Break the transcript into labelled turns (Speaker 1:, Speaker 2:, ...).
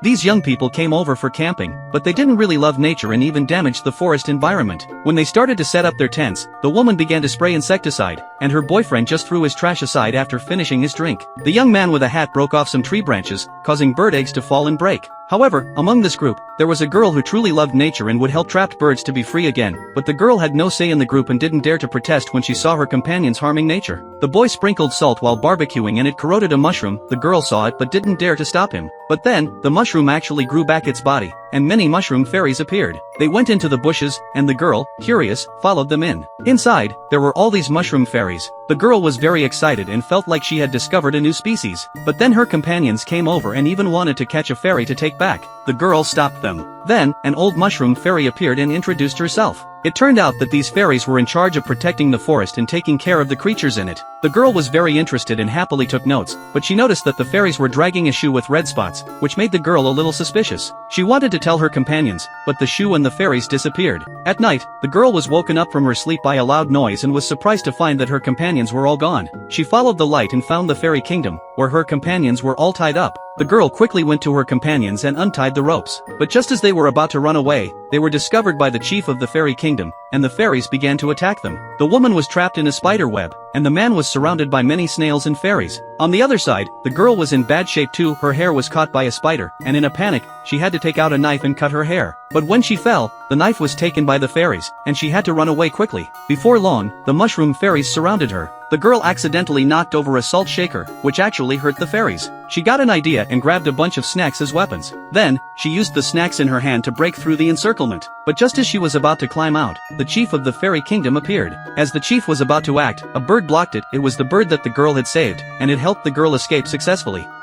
Speaker 1: These young people came over for camping, but they didn't really love nature and even damaged the forest environment. When they started to set up their tents, the woman began to spray insecticide, and her boyfriend just threw his trash aside after finishing his drink. The young man with a hat broke off some tree branches, causing bird eggs to fall and break. However, among this group, there was a girl who truly loved nature and would help trapped birds to be free again, but the girl had no say in the group and didn't dare to protest when she saw her companions harming nature. The boy sprinkled salt while barbecuing and it corroded a mushroom. The girl saw it but didn't dare to stop him. But then, the mushroom actually grew back its body, and many mushroom fairies appeared. They went into the bushes, and the girl, curious, followed them in. Inside, there were all these mushroom fairies. The girl was very excited and felt like she had discovered a new species. But then her companions came over and even wanted to catch a fairy to take back. The girl stopped them. Then, an old mushroom fairy appeared and introduced herself. It turned out that these fairies were in charge of protecting the forest and taking care of the creatures in it. The girl was very interested and happily took notes, but she noticed that the fairies were dragging a shoe with red spots, which made the girl a little suspicious. She wanted to tell her companions, but the shoe and the fairies disappeared. At night, the girl was woken up from her sleep by a loud noise and was surprised to find that her companions were all gone. She followed the light and found the fairy kingdom, where her companions were all tied up. The girl quickly went to her companions and untied the ropes. But just as they were about to run away, they were discovered by the chief of the fairy kingdom, and the fairies began to attack them. The woman was trapped in a spider web, and the man was surrounded by many snails and fairies. On the other side, the girl was in bad shape too. Her hair was caught by a spider, and in a panic, she had to take out a knife and cut her hair. But when she fell, the knife was taken by the fairies, and she had to run away quickly. Before long, the mushroom fairies surrounded her. The girl accidentally knocked over a salt shaker, which actually hurt the fairies. She got an idea and grabbed a bunch of snacks as weapons. Then, she used the snacks in her hand to break through the encirclement. But just as she was about to climb out, the chief of the fairy kingdom appeared. As the chief was about to act, a bird blocked it. It was the bird that the girl had saved, and it helped the girl escape successfully.